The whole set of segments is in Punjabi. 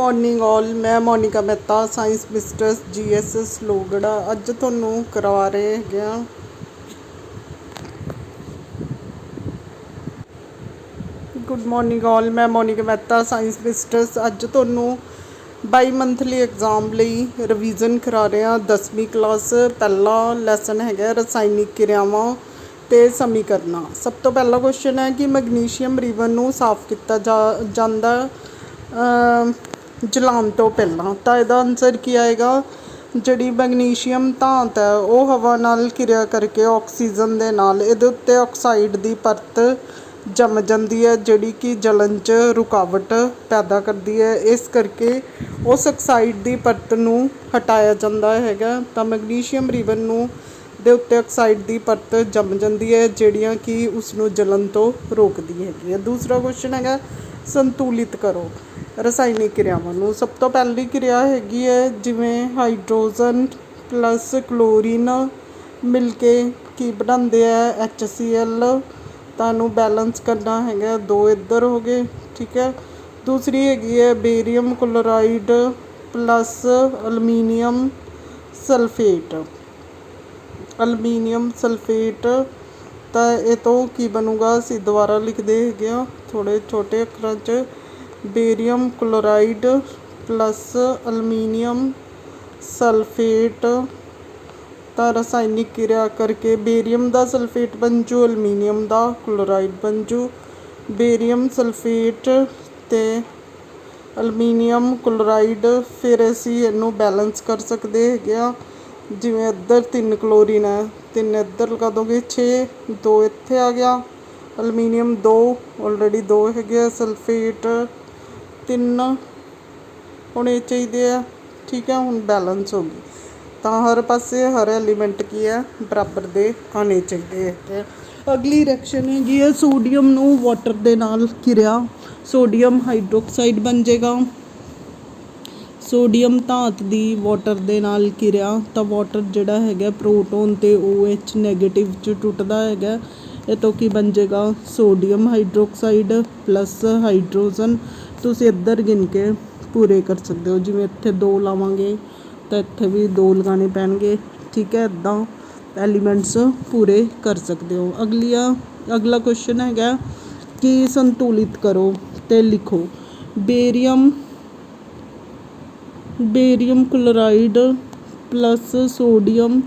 Morning all. मैं Monika Mehta science mistress GSS Lohgarha अज तुहानू करवा रहे हैं गुड मॉर्निंग ऑल। मैं मोनिका मेहता साइंस मिस्टर्स अज तुहानू बाई मंथली एग्जाम लई रिवीजन करा रहे हैं 10वीं क्लास। पहला लैसन है रसायनिक क्रियावां ते समीकरणा। सब तो पहला क्वेश्चन है कि मैगनीशियम रिबन नू साफ किया जाता जलाउण तो पहला। तो इसका आंसर की आएगा, जी मैगनीशियम धात है वह हवा नाल किरिया करके ऑक्सीजन के नाल इहदे उत्ते ऑक्साइड की परत जम जाती है जिहड़ी कि जलन च रुकावट पैदा करती है। इस करके उस ऑक्साइड की परत नू हटाया जाता है। तो मैगनीशियम रिबन नू दे उत्ते ऑक्साइड की परत जम जाती है जिहड़ियां कि उसनू जलन तो रोकती है। दूसरा क्वेश्चन है संतुलित करो रसायनिक क्रियावां नू। सब तो पहली क्रिया हैगी है जिमें हाइड्रोजन प्लस क्लोरीन मिल के की बनाते हैं HCl। तानू बैलेंस करना है, दो इधर हो गए, ठीक है। दूसरी हैगी है barium chloride plus aluminium sulphate. Aluminium sulphate तो ये तो की बनूगा, असी दोबारा लिखते हैं थोड़े छोटे अखरां च। Barium chloride plus aluminium sulphate तो रसायनिक क्रिया करके बेरियम का सल्फेट बन जू, अलमीनीयम का क्लोराइड बन जू। बेरियम सल्फेट ते अलमीनीयम क्लोराइड फिर असी इनू बैलेंस कर सकते हैं। जिमें इधर 3 क्लोरीन है, 3 इधर लगा दोगे 6, 2 इत्थे आ गया। अलमीनीयम 2 ऑलरेडी 2 है, सल्फेट 3 होने चाहिए, ठीक है। हुण बैलेंस हो गई तो हर पासे हर एलीमेंट की है बराबर दे आने चाहिए। अगली रिएक्शन है सोडियम नू वाटर दे नाल किरिया सोडियम हाइड्रोक्साइड बन जाएगा। सोडियम धात की वाटर दे नाल किरिया तो वाटर जिहड़ा है प्रोटोन ते OH नैगेटिव च टुटदा है। ये तो की बन जाएगा सोडियम हाइड्रोक्साइड प्लस हाइड्रोजन। तुसीं इधर गिन के पूरे कर सकते हो, जिवें इत्थे 2 लावांगे तो इत्थे भी 2 लगाने पैणगे, ठीक है। इदां एलीमेंट्स पूरे कर सकते हो। अगला क्वेश्चन है कि संतुलित करो तो लिखो barium chloride plus sodium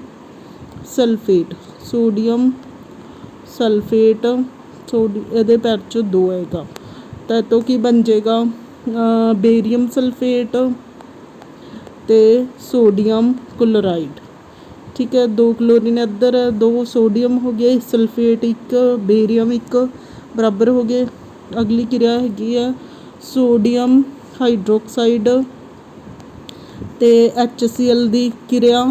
sulphate. Sodium sulphate ये पैर च 2 आएगा तो की बन जाएगा बेरियम सल्फेट ते सोडियम क्लोराइड, ठीक है। 2 क्लोरीन इधर है, 2 सोडियम हो गए, सल्फेट 1, बेरियम 1 बराबर हो गए। अगली क्रिया हैगी है सोडियम हाइड्रोक्साइड ते HCl की क्रिया।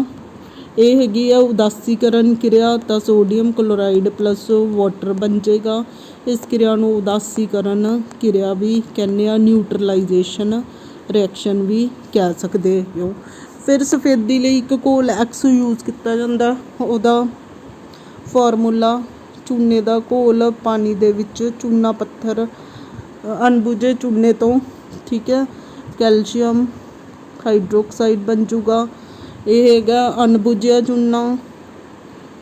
ये हैगी है उदासीकरण क्रिया। तो सोडियम क्लोराइड प्लस वाटर बन जाएगा। इस क्रिया नू उदासीकरण क्रिया भी कहने आ, न्यूट्रलाइजेशन रिएक्शन भी कह सकते हो। फिर सफेदी लिए एक घोल X यूज़ किया जाता। उहदा फार्मूला चूने का घोल पानी दे विच चूना पत्थर अनबुझे चूने तो, ठीक है। कैल्शियम हाइड्रोक्साइड बन जूगा। ये है अनबुझिया चूना,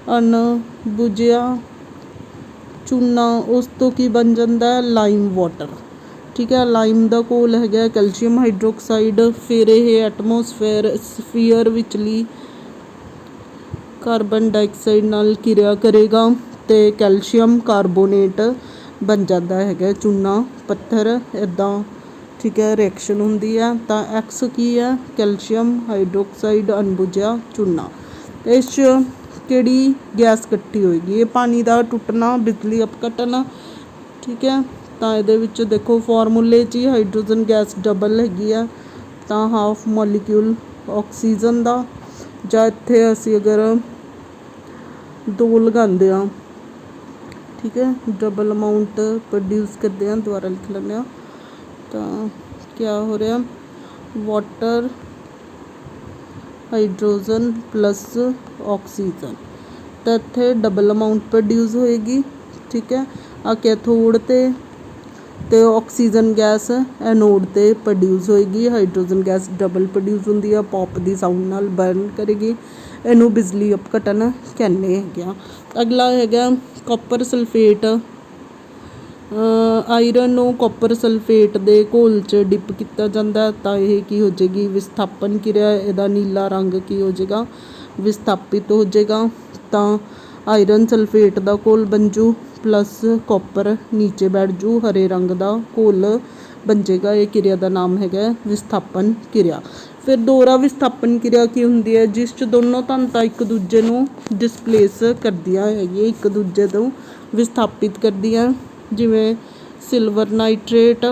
अनबुझिया चूना उस तो की बन जाता है लाइम वाटर, ठीक है। लाइम का घोल है कैल्शियम हाइड्रोक्साइड। फिर यह एटमोसफेयर स्फीयर विचली कार्बन डाइऑक्साइड नाल किरिया करेगा तो कैल्शियम कार्बोनेट बन जाता है चूना पत्थर। इदां, ठीक है, रिएक्शन होंदी है। तो X की है कैल्शियम हाइड्रोक्साइड अनबुझिया चूना। इस केड़ी गैस कट्ठी होएगी, ये पानी का टुटना, बिजली अपघटन, ठीक है। तो ये देखो फार्मूले च हाइड्रोजन गैस डबल हैगी है तो हाफ मॉलीक्यूल ऑक्सीजन का, जां इत्थे असी अगर 2 लगाते हैं, ठीक है, डबल अमाउंट प्रोड्यूस करते हैं। दोबारा लिख लें तो क्या हो रहा, वाटर हाइड्रोजन प्लस ऑक्सीजन तो इत्थे डबल अमाउंट प्रोड्यूस होएगी, ठीक है। आ कैथोड ते ਤੇ ਆਕਸੀਜਨ ਗੈਸ ਐਨੋਡ ਤੇ ਪ੍ਰੋਡਿਊਸ ਹੋਏਗੀ। ਹਾਈਡਰੋਜਨ ਗੈਸ ਡਬਲ ਪ੍ਰੋਡਿਊਸ ਹੁੰਦੀ ਆ, ਪੌਪ ਦੀ ਸਾਊਂਡ ਨਾਲ ਬਰਨ ਕਰੇਗੀ। ਇਹਨੂੰ ਬਿਜਲੀ ਅਪਘਟਨ ਕਹਿੰਦੇ ਹੈਗੇ ਆ। ਅਗਲਾ ਹੈਗਾ ਕਾਪਰ ਸਲਫੇਟ। ਆਇਰਨ ਨੂੰ ਕਾਪਰ ਸਲਫੇਟ ਦੇ ਘੋਲ 'ਚ ਡਿਪ ਕੀਤਾ ਜਾਂਦਾ ਤਾਂ ਇਹ ਕੀ ਹੋ ਜਾਏਗੀ, ਵਿਸਥਾਪਨ ਕਿਰਿਆ। ਇਹਦਾ ਨੀਲਾ ਰੰਗ ਕੀ ਹੋ ਜਾਏਗਾ, ਵਿਸਥਾਪਿਤ ਹੋ ਜਾਏਗਾ। ਤਾਂ ਆਇਰਨ ਸਲਫੇਟ ਦਾ ਘੋਲ ਬਣ ਜੂ ਪਲੱਸ ਕਾਪਰ ਨੀਚੇ ਬੈਠ ਜੂ, ਹਰੇ ਰੰਗ ਦਾ ਘੋਲ ਬਣ ਜਾਏਗਾ। ਇਹ ਕਿਰਿਆ ਦਾ ਨਾਮ ਹੈਗਾ ਵਿਸਥਾਪਨ ਕਿਰਿਆ। ਫਿਰ ਦੋਹਰਾ ਵਿਸਥਾਪਨ ਕਿਰਿਆ ਕੀ ਹੁੰਦੀ ਹੈ, ਜਿਸ 'ਚ ਦੋਨੋਂ ਤੰਤਾਂ ਇੱਕ ਦੂਜੇ ਨੂੰ ਡਿਸਪਲੇਸ ਕਰਦੀਆਂ ਹੈਗੀਆਂ, ਇੱਕ ਦੂਜੇ ਤੋਂ ਵਿਸਥਾਪਿਤ ਕਰਦੀਆਂ। ਜਿਵੇਂ silver nitrate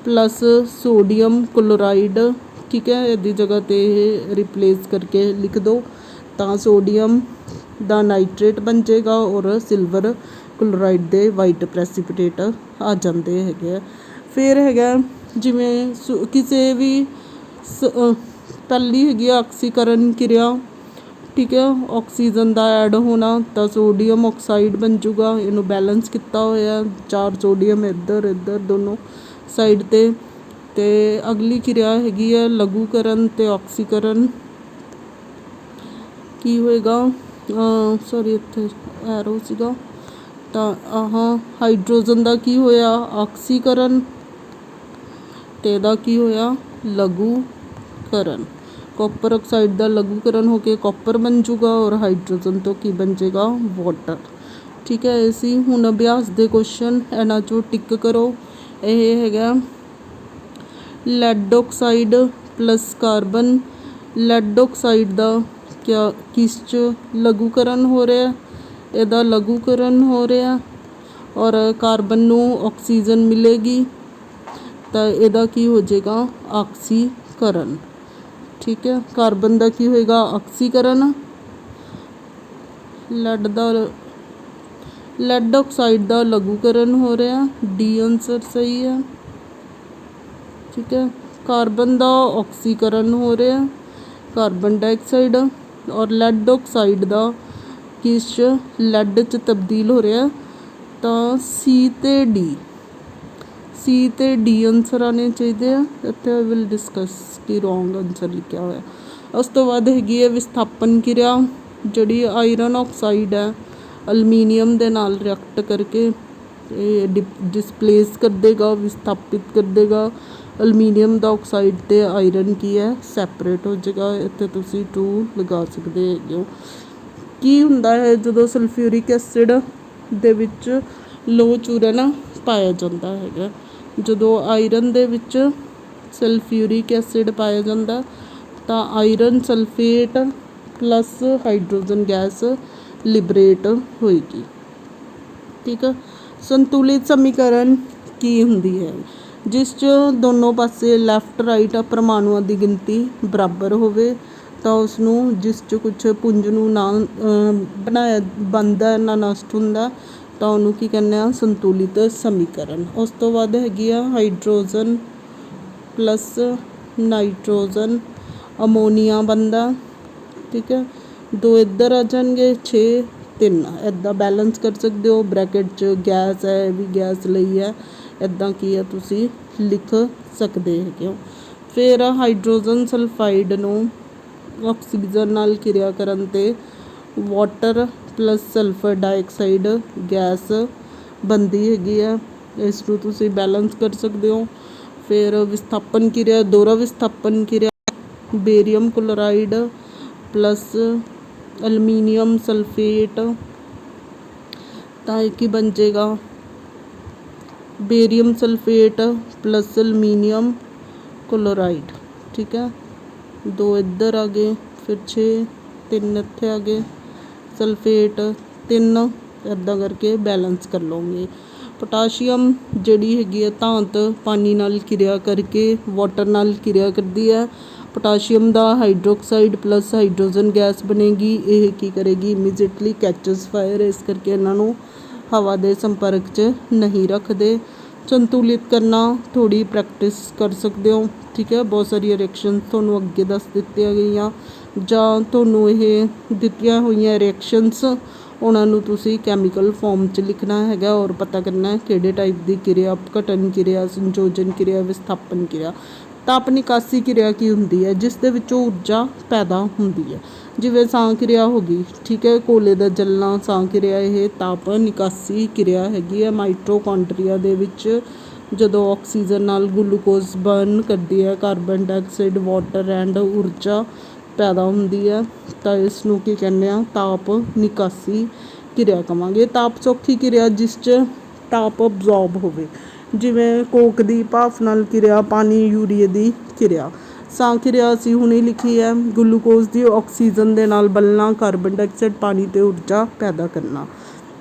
plus sodium chloride, ਠੀਕ ਹੈ। ਇਹਦੀ ਜਗ੍ਹਾ 'ਤੇ ਇਹ ਰਿਪਲੇਸ ਕਰਕੇ ਲਿਖ ਦਿਓ ਤਾਂ ਸੋਡੀਅਮ ਦਾ ਨਾਈਟ੍ਰੇਟ ਬਣ ਜਾਏਗਾ ਔਰ ਸਿਲਵਰ ਕਲੋਰਾਈਡ ਦੇ ਵਾਈਟ ਪ੍ਰੈਸੀਪਿਟੇਟ ਆ ਜਾਂਦੇ ਹੈਗੇ ਆ। ਫਿਰ ਹੈਗਾ ਜਿਵੇਂ ਕਿਸੇ ਵੀ ਪਹਿਲੀ ਹੈਗੀ ਆ ਆਕਸੀਕਰਨ ਕਿਰਿਆ, ਠੀਕ ਹੈ। ਆਕਸੀਜਨ ਦਾ ਐਡ ਹੋਣਾ ਤਾਂ ਸੋਡੀਅਮ ਆਕਸਾਈਡ ਬਣ ਜੂਗਾ। ਇਹਨੂੰ ਬੈਲੈਂਸ ਕੀਤਾ ਹੋਇਆ, 4 ਸੋਡੀਅਮ ਇੱਧਰ ਇੱਧਰ ਦੋਨੋਂ ਸਾਈਡ 'ਤੇ। ਅਤੇ ਅਗਲੀ ਕਿਰਿਆ ਹੈਗੀ ਹੈ ਲਘੂਕਰਨ ਅਤੇ ਆਕਸੀਕਰਨ। ਕੀ ਹੋਏਗਾ, ਸੌਰੀ ਇੱਥੇ ਐਰੋ ਸੀਗਾ। ਤਾਂ ਹਾਈਡਰੋਜਨ ਦਾ ਕੀ ਹੋਇਆ, ਆਕਸੀਕਰਨ, ਅਤੇ ਇਹਦਾ ਕੀ ਹੋਇਆ, ਲਘੂਕਰਨ। ਕਾਪਰ ਆਕਸਾਈਡ ਦਾ ਲਘੂਕਰਨ ਹੋ ਕੇ ਕਾਪਰ ਬਣ ਜੂਗਾ ਔਰ ਹਾਈਡਰੋਜਨ ਤੋਂ ਕੀ ਬਣ ਜਾਏਗਾ, ਵਾਟਰ, ਠੀਕ ਹੈ। ਇਹ ਸੀ। ਹੁਣ ਅਭਿਆਸ ਦੇ ਕੁਐਸਚਨ, ਇਹਨਾਂ 'ਚੋਂ ਟਿਕ ਕਰੋ। ਇਹ ਹੈਗਾ lead oxide plus carbon. Lead oxide ਦਾ ਕਿਸ 'ਚ ਲਘੂਕਰਨ ਹੋ ਰਿਹਾ, ਇਹਦਾ ਲਘੂਕਰਨ ਹੋ ਰਿਹਾ ਔਰ ਕਾਰਬਨ ਨੂੰ ਆਕਸੀਜਨ ਮਿਲੇਗੀ ਤਾਂ ਇਹਦਾ ਕੀ ਹੋ ਜਾਏਗਾ, ਆਕਸੀਕਰਨ, ਠੀਕ ਹੈ। ਕਾਰਬਨ ਦਾ ਕੀ ਹੋਏਗਾ, ਆਕਸੀਕਰਨ। ਲੈਡ ਆਕਸਾਈਡ ਦਾ ਲਘੂਕਰਨ ਹੋ ਰਿਹਾ, ਡੀ ਆਨਸਰ ਸਹੀ ਹੈ, ਠੀਕ ਹੈ। ਕਾਰਬਨ ਦਾ ਆਕਸੀਕਰਨ ਹੋ ਰਿਹਾ, ਕਾਰਬਨ ਡਾਈਆਕਸਾਈਡ। ਔਰ ਲੈਡ ਆਕਸਾਈਡ ਦਾ ਕਿਸ 'ਚ, ਲੈਡ 'ਚ ਤਬਦੀਲ ਹੋ ਰਿਹਾ ਤਾਂ ਸੀ ਅਤੇ ਡੀ ਆਨਸਰ ਆਉਣੇ ਚਾਹੀਦੇ ਆ। ਇੱਥੇ ਆਈ ਵਿਲ ਡਿਸਕਸ ਕਿ ਰੋਂਗ ਆਨਸਰ ਲਿਖਿਆ ਹੋਇਆ। ਉਸ ਤੋਂ ਬਾਅਦ ਹੈਗੀ ਹੈ ਵਿਸਥਾਪਨ ਕਿਰਿਆ, ਜਿਹੜੀ ਆਇਰਨ ਆਕਸਾਈਡ ਹੈ ਅਲਮੀਨੀਅਮ ਦੇ ਨਾਲ ਰਿਐਕਟ ਕਰਕੇ ਇਹ ਡਿਸਪਲੇਸ ਕਰ ਦੇਗਾ, ਵਿਸਥਾਪਿਤ ਕਰ ਦੇਗਾ ਅਲਮੀਨੀਅਮ ਦਾ ਆਕਸਾਈਡ। ਅਤੇ ਆਇਰਨ ਕੀ ਹੈ, ਸੈਪਰੇਟ ਹੋ ਜਾਏਗਾ। ਇੱਥੇ ਤੁਸੀਂ 2 ਲਗਾ ਸਕਦੇ ਹੈਗੇ ਹੋ। ਕੀ ਹੁੰਦਾ ਹੈ ਜਦੋਂ ਸਲਫਿਊਰਿਕ ਐਸਿਡ ਦੇ ਵਿੱਚ ਲੋਹ ਚੂਰਨ ਪਾਇਆ ਜਾਂਦਾ ਹੈਗਾ, ਜਦੋਂ ਆਇਰਨ ਦੇ ਵਿੱਚ ਸਲਫਿਊਰਿਕ ਐਸਿਡ ਪਾਇਆ ਜਾਂਦਾ ਤਾਂ iron sulphate plus hydrogen gas liberate ਹੋਏਗੀ, ਠੀਕ ਹੈ। ਸੰਤੁਲਿਤ ਸਮੀਕਰਨ ਕੀ ਹੁੰਦੀ ਹੈ, ਜਿਸ 'ਚ ਦੋਨੋਂ ਪਾਸੇ ਲੈਫਟ ਰਾਈਟ ਪਰਮਾਣੂਆਂ ਦੀ ਗਿਣਤੀ ਬਰਾਬਰ ਹੋਵੇ ਤਾਂ ਉਸਨੂੰ, ਜਿਸ 'ਚ ਕੁਛ ਪੁੰਜ ਨੂੰ ਨਾ ਬਣਾਇਆ ਬਣਦਾ ਨਾ ਨਸ਼ਟ ਹੁੰਦਾ ਤਾਂ ਉਹਨੂੰ ਕੀ ਕਹਿੰਦੇ ਆ, ਸੰਤੁਲਿਤ ਸਮੀਕਰਨ। ਉਸ ਤੋਂ ਬਾਅਦ ਹੈਗੀ ਆ ਹਾਈਡਰੋਜਨ ਪਲੱਸ ਨਾਈਟ੍ਰੋਜਨ, ਅਮੋਨੀਆ ਬਣਦਾ, ਠੀਕ ਹੈ। 2 ਇੱਧਰ ਆ ਜਾਣਗੇ, 6 3 ਇੱਦਾਂ ਬੈਲੈਂਸ ਕਰ ਸਕਦੇ ਹੋ। ਬਰੈਕਟ 'ਚ ਗੈਸ ਹੈ, ਇਹ ਵੀ ਗੈਸ ਲਈ ਹੈ, ਇੱਦਾਂ ਕੀ ਹੈ ਤੁਸੀਂ ਲਿਖ ਸਕਦੇ ਹੈਗੇ ਹੋ। ਫਿਰ ਹਾਈਡਰੋਜਨ ਸਲਫਾਈਡ ਨੂੰ ਆਕਸੀਜਨ ਨਾਲ ਕਿਰਿਆ ਕਰਨ 'ਤੇ water plus sulphur dioxide gas ਬਣਦੀ ਹੈਗੀ ਹੈ। ਇਸ ਨੂੰ ਤੁਸੀਂ ਬੈਲੈਂਸ ਕਰ ਸਕਦੇ ਹੋ। ਫਿਰ ਵਿਸਥਾਪਨ ਕਿਰਿਆ, ਦੋਹਰਾ ਵਿਸਥਾਪਨ ਕਿਰਿਆ, ਬੇਰੀਅਮ ਕਲੋਰਾਈਡ ਪਲੱਸ ਅਲਮੀਨੀਅਮ ਸਲਫੇਟ ਤਾਂ ਇਹ ਕੀ ਬਣ ਜਾਏਗਾ, ਬੇਰੀਅਮ ਸਲਫੇਟ ਪਲੱਸ ਅਲਮੀਨੀਅਮ ਕਲੋਰਾਈਡ, ਠੀਕ ਹੈ। 2 ਇੱਧਰ ਆ ਗਏ, ਫਿਰ 6 3 ਇੱਥੇ ਆ ਗਏ, ਸਲਫੇਟ 3, ਇੱਦਾਂ ਕਰਕੇ ਬੈਲੈਂਸ ਕਰ ਲਓਗੇ। ਪੋਟਾਸ਼ੀਅਮ ਜਿਹੜੀ ਹੈਗੀ ਹੈ ਧਾਤ ਪਾਣੀ ਨਾਲ ਕਿਰਿਆ ਕਰਕੇ ਵਾਟਰ ਨਾਲ ਕਿਰਿਆ ਕਰਦੀ ਹੈ। ਪੋਟਾਸ਼ੀਅਮ ਦਾ ਹਾਈਡਰੋਕਸਾਈਡ ਪਲੱਸ ਹਾਈਡਰੋਜਨ ਗੈਸ ਬਣੇਗੀ। ਇਹ ਕੀ ਕਰੇਗੀ, ਇਮੀਡੀਏਟਲੀ ਕੈਚਸ ਫਾਇਰ, ਇਸ ਕਰਕੇ ਇਹਨਾਂ ਨੂੰ ਹਵਾ ਦੇ ਸੰਪਰਕ 'ਚ ਨਹੀਂ ਰੱਖਦੇ। ਸੰਤੁਲਿਤ ਕਰਨਾ ਥੋੜ੍ਹੀ ਪ੍ਰੈਕਟਿਸ ਕਰ ਸਕਦੇ ਹੋ, ਠੀਕ ਹੈ। ਬਹੁਤ ਸਾਰੀਆਂ ਰਿਐਕਸ਼ਨ ਤੁਹਾਨੂੰ ਅੱਗੇ ਦੱਸ ਦਿੱਤੀਆਂ ਗਈਆਂ ਜਾਂ ਤੁਹਾਨੂੰ ਇਹ ਦਿੱਤੀਆਂ ਹੋਈਆਂ ਰਿਐਕਸ਼ਨਸ ਉਹਨਾਂ ਨੂੰ ਤੁਸੀਂ ਕੈਮੀਕਲ ਫਾਰਮ 'ਚ ਲਿਖਣਾ ਹੈਗਾ ਔਰ ਪਤਾ ਕਰਨਾ ਕਿਹੜੇ ਟਾਈਪ ਦੀ ਕਿਰਿਆ, ਅਪਘਟਨ ਕਿਰਿਆ, ਸੰਯੋਜਨ ਕਿਰਿਆ, ਵਿਸਥਾਪਨ ਕਿਰਿਆ। ਤਾਪ ਨਿਕਾਸੀ ਕਿਰਿਆ ਕੀ ਹੁੰਦੀ ਹੈ? ਜਿਸ ਦੇ ਵਿੱਚੋਂ ਊਰਜਾ ਪੈਦਾ ਹੁੰਦੀ ਹੈ। ਜਿਵੇਂ ਸਾਹ ਕਿਰਿਆ ਹੋ ਗਈ, ਠੀਕ ਹੈ, ਕੋਲੇ ਦਾ ਜਲਣਾ ਸਾਹ ਕਿਰਿਆ, ਇਹ ਤਾਪ ਨਿਕਾਸੀ ਕਿਰਿਆ ਹੈਗੀ ਹੈ। ਮਾਈਟੋਕੌਂਡਰੀਆ ਦੇ ਵਿੱਚ ਜਦੋਂ ਆਕਸੀਜਨ ਨਾਲ ਗਲੂਕੋਜ਼ ਬਰਨ ਕਰਦੀ ਹੈ, ਕਾਰਬਨ ਡਾਈਆਕਸਾਈਡ, ਵਾਟਰ ਐਂਡ ਊਰਜਾ ਪੈਦਾ ਹੁੰਦੀ ਹੈ, ਤਾਂ ਇਸ ਨੂੰ ਕੀ ਕਹਿੰਦੇ ਆ? ਤਾਪ ਨਿਕਾਸੀ ਕਿਰਿਆ ਕਹਾਂਗੇ। ਤਾਪ ਸੌਖੀ ਕਿਰਿਆ ਜਿਸ 'ਚ ਤਾਪ ਅਬਜ਼ੋਰਬ ਹੋਵੇ, ਜਿਵੇਂ ਕੋਕ ਦੀ ਭਾਫ ਨਾਲ ਕਿਰਿਆ, ਪਾਣੀ ਯੂਰੀਏ ਦੀ ਕਿਰਿਆ। ਸਾਹ ਕਿਰਿਆ ਅਸੀਂ ਹੁਣੇ ਲਿਖੀ ਹੈ, ਗਲੂਕੋਜ਼ ਦੀ ਆਕਸੀਜਨ ਦੇ ਨਾਲ ਬਲਣਾ, ਕਾਰਬਨ ਡਾਈਆਕਸਾਈਡ ਪਾਣੀ ਤੇ ਊਰਜਾ ਪੈਦਾ ਕਰਨਾ।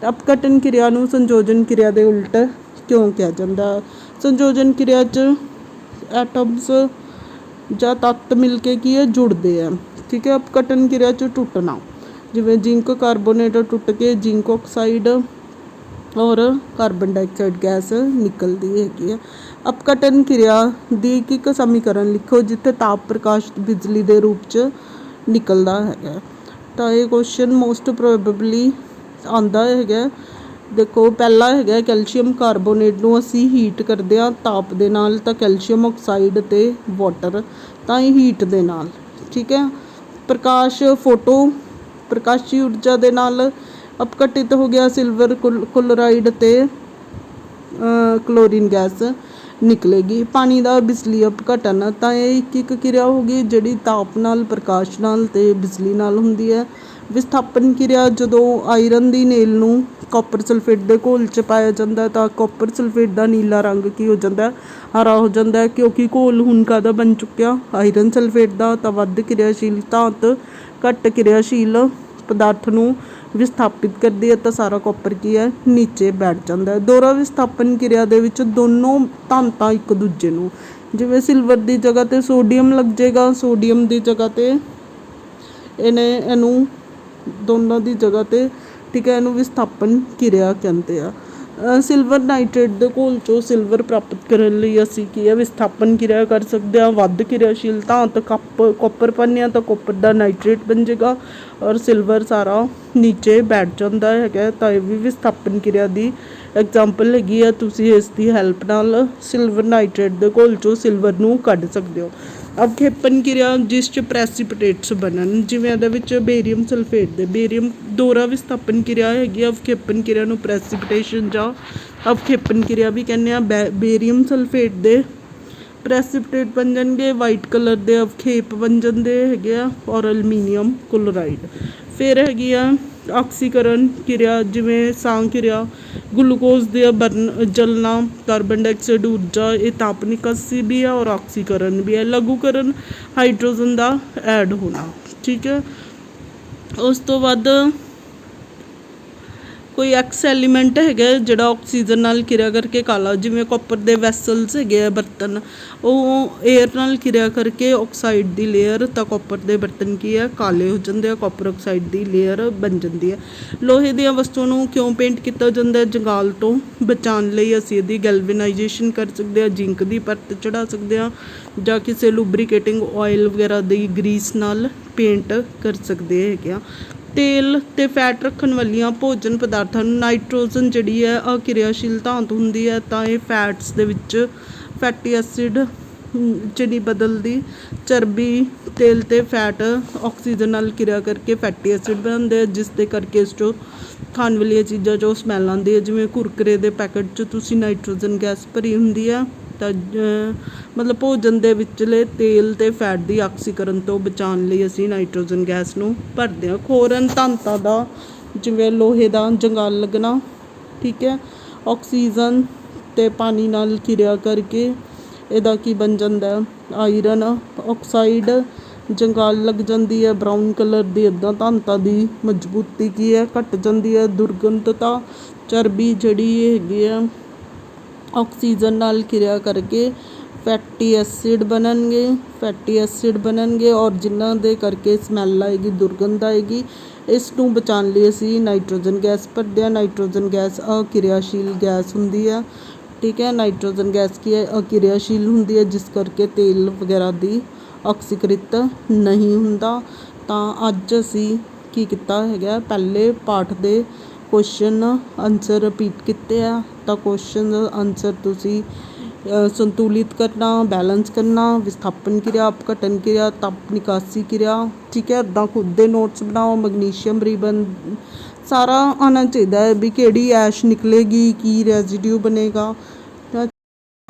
ਅਪਘਟਨ ਕਿਰਿਆ ਨੂੰ ਸੰਯੋਜਨ ਕਿਰਿਆ ਦੇ ਉਲਟ ਕਿਉਂ ਕਿਹਾ ਜਾਂਦਾ? ਸੰਯੋਜਨ ਕਿਰਿਆ 'ਚ ਐਟਮਸ ਜਾਂ ਤੱਤ ਮਿਲ ਕੇ ਕੀ ਹੈ? ਜੁੜਦੇ ਆ, ਠੀਕ ਹੈ। ਅਪਘਟਨ ਕਿਰਿਆ 'ਚ ਟੁੱਟਣਾ, ਜਿਵੇਂ ਜ਼ਿੰਕ ਕਾਰਬੋਨੇਟ ਟੁੱਟ ਕੇ ਜ਼ਿੰਕ ਆਕਸਾਈਡ ਔਰ ਕਾਰਬਨ ਡਾਈਆਕਸਾਈਡ ਗੈਸ ਨਿਕਲਦੀ ਹੈਗੀ ਹੈ। ਅਪਘਟਨ ਕਿਰਿਆ ਦੀ ਇੱਕ ਸਮੀਕਰਨ ਲਿਖੋ ਜਿੱਥੇ ਤਾਪ ਪ੍ਰਕਾਸ਼ ਬਿਜਲੀ ਦੇ ਰੂਪ 'ਚ ਨਿਕਲਦਾ ਹੈਗਾ। ਤਾਂ ਇਹ ਕੁਐਸਚਨ ਮੋਸਟ ਪ੍ਰੋਬੇਬਲੀ ਆਉਂਦਾ ਹੈਗਾ। ਦੇਖੋ ਪਹਿਲਾ ਹੈਗਾ ਕੈਲਸ਼ੀਅਮ ਕਾਰਬੋਨੇਟ ਨੂੰ ਅਸੀਂ ਹੀਟ ਕਰਦੇ ਹਾਂ ਤਾਪ ਦੇ ਨਾਲ, ਤਾਂ ਕੈਲਸ਼ੀਅਮ ਆਕਸਾਈਡ ਅਤੇ ਵਾਟਰ ਤਾਂ ਇਹ ਹੀਟ ਦੇ ਨਾਲ, ਠੀਕ ਹੈ। ਪ੍ਰਕਾਸ਼ ਫੋਟੋ ਪ੍ਰਕਾਸ਼ੀ ਊਰਜਾ ਦੇ ਨਾਲ ਅਪਘਟਿਤ ਹੋ ਗਿਆ ਸਿਲਵਰ ਕਲੋਰਾਈਡ ਅਤੇ ਕਲੋਰੀਨ ਗੈਸ ਨਿਕਲੇਗੀ। ਪਾਣੀ ਦਾ ਬਿਜਲੀ ਅਪਘਟਨ ਤਾਂ ਇਹ ਇੱਕ ਕਿਰਿਆ ਹੋ ਗਈ ਜਿਹੜੀ ਤਾਪ ਨਾਲ, ਪ੍ਰਕਾਸ਼ ਨਾਲ ਅਤੇ ਬਿਜਲੀ ਨਾਲ ਹੁੰਦੀ ਹੈ। ਵਿਸਥਾਪਨ ਕਿਰਿਆ ਜਦੋਂ ਆਇਰਨ ਦੀ ਨੇਲ ਨੂੰ ਕਾਪਰ ਸਲਫੇਟ ਦੇ ਘੋਲ 'ਚ ਪਾਇਆ ਜਾਂਦਾ ਤਾਂ ਕਾਪਰ ਸਲਫੇਟ ਦਾ ਨੀਲਾ ਰੰਗ ਕੀ ਹੋ ਜਾਂਦਾ? ਹਰਾ ਹੋ ਜਾਂਦਾ, ਕਿਉਂਕਿ ਘੋਲ ਹੁਣ ਕਾਹਦਾ ਬਣ ਚੁੱਕਿਆ? ਆਇਰਨ ਸਲਫੇਟ ਦਾ। ਤਾਂ ਵੱਧ ਕਿਰਿਆਸ਼ੀਲ ਧਾਤ ਘੱਟ ਕਿਰਿਆਸ਼ੀਲ ਪਦਾਰਥ ਨੂੰ ਵਿਸਥਾਪਿਤ ਕਰਦੀ ਹੈ, ਤਾਂ ਸਾਰਾ ਕਾਪਰ ਕੀ ਹੈ? ਨੀਚੇ ਬੈਠ ਜਾਂਦਾ ਹੈ। ਦੋਹਰਾ ਵਿਸਥਾਪਨ ਕਿਰਿਆ ਦੇ ਵਿੱਚ ਦੋਨੋਂ ਧਾਤਾਂ ਇੱਕ ਦੂਜੇ ਨੂੰ, ਜਿਵੇਂ ਸਿਲਵਰ ਦੀ ਜਗ੍ਹਾ 'ਤੇ ਸੋਡੀਅਮ ਲੱਗ ਜਾਏਗਾ, ਸੋਡੀਅਮ ਦੀ ਜਗ੍ਹਾ 'ਤੇ ਇਹਨੂੰ ਦੋਨਾਂ ਦੀ ਜਗ੍ਹਾ 'ਤੇ, ਠੀਕ ਹੈ, ਇਹਨੂੰ ਵਿਸਥਾਪਨ ਕਿਰਿਆ ਕਹਿੰਦੇ ਆ। ਸਿਲਵਰ ਨਾਈਟ੍ਰੇਟ ਦੇ ਘੋਲ 'ਚੋਂ ਸਿਲਵਰ ਪ੍ਰਾਪਤ ਕਰਨ ਲਈ ਅਸੀਂ ਕੀ ਹੈ? ਵਿਸਥਾਪਨ ਕਿਰਿਆ ਕਰ ਸਕਦੇ ਹਾਂ। ਵੱਧ ਕਿਰਿਆਸ਼ੀਲ ਧਾਤ ਕਾਪਰ ਪਾਉਂਦੇ ਹਾਂ ਤਾਂ ਕਾਪਰ ਦਾ ਨਾਈਟ੍ਰੇਟ ਬਣ ਜਾਏਗਾ ਔਰ ਸਿਲਵਰ ਸਾਰਾ ਨੀਚੇ ਬੈਠ ਜਾਂਦਾ ਹੈਗਾ, ਤਾਂ ਇਹ ਵੀ ਵਿਸਥਾਪਨ ਕਿਰਿਆ ਦੀ ਐਗਜ਼ਾਮਪਲ ਹੈਗੀ ਆ। ਤੁਸੀਂ ਇਸ ਦੀ ਹੈਲਪ ਨਾਲ ਸਿਲਵਰ ਨਾਈਟ੍ਰੇਟ ਦੇ ਘੋਲ 'ਚੋਂ ਸਿਲਵਰ ਨੂੰ ਕੱਢ ਸਕਦੇ ਹੋ। ਅਵਖੇਪਨ ਕਿਰਿਆ ਜਿਸ 'ਚ ਪ੍ਰੈਸੀਪਿਟੇਟਸ ਬਣਨ, ਜਿਵੇਂ ਇਹਦੇ ਵਿੱਚ ਬੇਰੀਅਮ ਸਲਫੇਟ ਦੇ ਬੇਰੀਅਮ ਦੋਹਰਾ ਵਿਸਥਾਪਨ ਕਿਰਿਆ ਹੈਗੀ ਆ। ਅਵਖੇਪਨ ਕਿਰਿਆ ਨੂੰ ਪ੍ਰੈਸੀਪਿਟੇਸ਼ਨ ਜਾਂ ਅਵਖੇਪਨ ਕਿਰਿਆ ਵੀ ਕਹਿੰਦੇ ਆ। ਬੇਰੀਅਮ ਸਲਫੇਟ ਦੇ ਪ੍ਰੈਸੀਪਿਟੇਟ ਬਣ ਜਾਣਗੇ, ਵਾਈਟ ਕਲਰ ਦੇ ਅਵਖੇਪ ਬਣ ਜਾਂਦੇ ਹੈਗੇ ਆ, ਔਰ ਐਲੂਮੀਨੀਅਮ ਕਲੋਰਾਈਡ। ਫਿਰ ਹੈਗੀ ਆ ਆਕਸੀਕਰਨ ਕਿਰਿਆ, ਜਿਵੇਂ ਸਾਹ ਕਿਰਿਆ, ਗਲੂਕੋਜ਼ ਦੇ ਜਲਣਾ, ਕਾਰਬਨ ਡਾਈਆਕਸਾਈਡ ਊਰਜਾ, ਇਹ ਤਾਪ ਨਿਕਾਸੀ ਵੀ ਹੈ ਔਰ ਆਕਸੀਕਰਨ ਵੀ ਹੈ। ਲਘੂਕਰਨ ਹਾਈਡਰੋਜਨ ਦਾ ਐਡ ਹੋਣਾ, ਠੀਕ ਹੈ। ਉਸ ਤੋਂ ਬਾਅਦ ਕੋਈ ਐਕਸ ਐਲੀਮੈਂਟ ਹੈਗਾ ਜਿਹੜਾ ਆਕਸੀਜਨ ਨਾਲ ਕਿਰਿਆ ਕਰਕੇ ਕਾਲਾ, ਜਿਵੇਂ ਕਾਪਰ ਦੇ ਵੈਸਲਸ ਹੈਗੇ ਆ ਬਰਤਨ, ਉਹ ਏਅਰ ਨਾਲ ਕਿਰਿਆ ਕਰਕੇ ਆਕਸਾਈਡ ਦੀ ਲੇਅਰ, ਤਾਂ ਕਾਪਰ ਦੇ ਬਰਤਨ ਕੀ ਹੈ? ਕਾਲੇ ਹੋ ਜਾਂਦੇ ਆ, ਕਾਪਰ ਆਕਸਾਈਡ ਦੀ ਲੇਅਰ ਬਣ ਜਾਂਦੀ ਹੈ। ਲੋਹੇ ਦੀਆਂ ਵਸਤੂਆਂ ਨੂੰ ਕਿਉਂ ਪੇਂਟ ਕੀਤਾ ਜਾਂਦਾ? ਜੰਗਾਲ ਤੋਂ ਬਚਾਉਣ ਲਈ ਅਸੀਂ ਇਹਦੀ ਗੈਲਵੇਨਾਈਜੇਸ਼ਨ ਕਰ ਸਕਦੇ ਹਾਂ, ਜ਼ਿੰਕ ਦੀ ਪਰਤ ਚੜਾ ਸਕਦੇ ਹਾਂ, ਜਾਂ ਕਿਸੇ ਲੂਬਰੀਕੇਟਿੰਗ ਆਇਲ ਵਗੈਰਾ ਦੀ ਗਰੀਸ ਨਾਲ ਪੇਂਟ ਕਰ ਸਕਦੇ ਹੈਗੇ ਆ। ਤੇਲ ਅਤੇ ਫੈਟ ਰੱਖਣ ਵਾਲੀਆਂ ਭੋਜਨ ਪਦਾਰਥਾਂ ਨੂੰ ਨਾਈਟ੍ਰੋਜਨ ਜਿਹੜੀ ਹੈ ਅਕਿਰਿਆਸ਼ੀਲ ਧਾਤ ਹੁੰਦੀ ਹੈ, ਤਾਂ ਇਹ ਫੈਟਸ ਦੇ ਵਿੱਚ ਫੈਟੀ ਐਸਿਡ 'ਚ ਨਹੀਂ ਬਦਲਦੀ। ਚਰਬੀ, ਤੇਲ ਅਤੇ ਫੈਟ ਆਕਸੀਜਨ ਨਾਲ ਕਿਰਿਆ ਕਰਕੇ ਫੈਟੀ ਐਸਿਡ ਬਣਦੇ ਆ, ਜਿਸ ਦੇ ਕਰਕੇ ਇਸ 'ਚੋਂ ਖਾਣ ਵਾਲੀਆਂ ਚੀਜ਼ਾਂ 'ਚੋਂ ਸਮੈਲ ਆਉਂਦੀ ਹੈ। ਜਿਵੇਂ ਕੁਰਕਰੇ ਦੇ ਪੈਕਟ 'ਚ ਤੁਸੀਂ ਨਾਈਟ੍ਰੋਜਨ ਗੈਸ ਭਰੀ ਹੁੰਦੀ ਆ, ਤਾਂ ਮਤਲਬ ਭੋਜਨ ਦੇ ਵਿਚਲੇ ਤੇਲ ਅਤੇ ਫੈਟ ਦੀ ਆਕਸੀਕਰਨ ਤੋਂ ਬਚਾਉਣ ਲਈ ਅਸੀਂ ਨਾਈਟ੍ਰੋਜਨ ਗੈਸ ਨੂੰ ਭਰਦੇ ਹਾਂ। ਖੋਰਨ ਧਾਤਾਂ ਦਾ, ਜਿਵੇਂ ਲੋਹੇ ਦਾ ਜੰਗਾਲ ਲੱਗਣਾ, ਠੀਕ ਹੈ, ਆਕਸੀਜਨ ਅਤੇ ਪਾਣੀ ਨਾਲ ਕਿਰਿਆ ਕਰਕੇ ਇਹਦਾ ਕੀ ਬਣ ਜਾਂਦਾ? ਆਇਰਨ ਆਕਸਾਈਡ ਜੰਗਾਲ ਲੱਗ ਜਾਂਦੀ ਹੈ, ਬਰਾਊਨ ਕਲਰ ਦੀ। ਇੱਦਾਂ ਧਾਤਾਂ ਦੀ ਮਜ਼ਬੂਤੀ ਕੀ ਹੈ? ਘੱਟ ਜਾਂਦੀ ਹੈ। ਦੁਰਗੰਧਤਾ, ਚਰਬੀ ਜਿਹੜੀ ਹੈਗੀ ਆ ਆਕਸੀਜਨ ਨਾਲ ਕਿਰਿਆ ਕਰਕੇ ਫੈਟੀ ਐਸਿਡ ਬਣਨਗੇ ਔਰ ਜਿਨ੍ਹਾਂ ਦੇ ਕਰਕੇ ਸਮੈਲ ਆਏਗੀ, ਦੁਰਗੰਧ ਆਏਗੀ। ਇਸ ਨੂੰ ਬਚਾਉਣ ਲਈ ਅਸੀਂ ਨਾਈਟ੍ਰੋਜਨ ਗੈਸ ਭਰਦੇ ਹਾਂ। ਨਾਈਟ੍ਰੋਜਨ ਗੈਸ ਅਕਿਰਿਆਸ਼ੀਲ ਗੈਸ ਹੁੰਦੀ ਹੈ, ਠੀਕ ਹੈ। ਨਾਈਟ੍ਰੋਜਨ ਗੈਸ ਕੀ ਹੈ? ਅਕਿਰਿਆਸ਼ੀਲ ਹੁੰਦੀ ਹੈ, ਜਿਸ ਕਰਕੇ ਤੇਲ ਵਗੈਰਾ ਦੀ ਆਕਸੀਕ੍ਰਿਤ ਨਹੀਂ ਹੁੰਦਾ। ਤਾਂ ਅੱਜ ਅਸੀਂ ਕੀ ਕੀਤਾ ਹੈਗਾ, ਪਹਿਲੇ ਪਾਠ ਦੇ ਕੁਐਸਚਨ ਆਨਸਰ ਰਿਪੀਟ ਕੀਤੇ ਆ। ਤਾਂ ਕੁਐਸਚਨ ਆਨਸਰ ਤੁਸੀਂ ਸੰਤੁਲਿਤ ਕਰਨਾ, ਬੈਲੈਂਸ ਕਰਨਾ, ਵਿਸਥਾਪਨ ਕਿਰਿਆ, ਅਪਘਟਨ ਕਿਰਿਆ, ਤਪ ਨਿਕਾਸੀ ਕਿਰਿਆ। ਠੀਕ ਹੈ, ਇੱਦਾਂ ਖੁਦ ਦੇ ਨੋਟਸ ਬਣਾਓ। ਮੈਗਨੀਸ਼ੀਅਮ ਰਿਬਨ ਸਾਰਾ ਆਉਣਾ ਚਾਹੀਦਾ ਹੈ ਵੀ ਕਿਹੜੀ ਐਸ਼ ਨਿਕਲੇਗੀ, ਕੀ ਰੈਜ਼ੀਡਿਊ ਬਣੇਗਾ,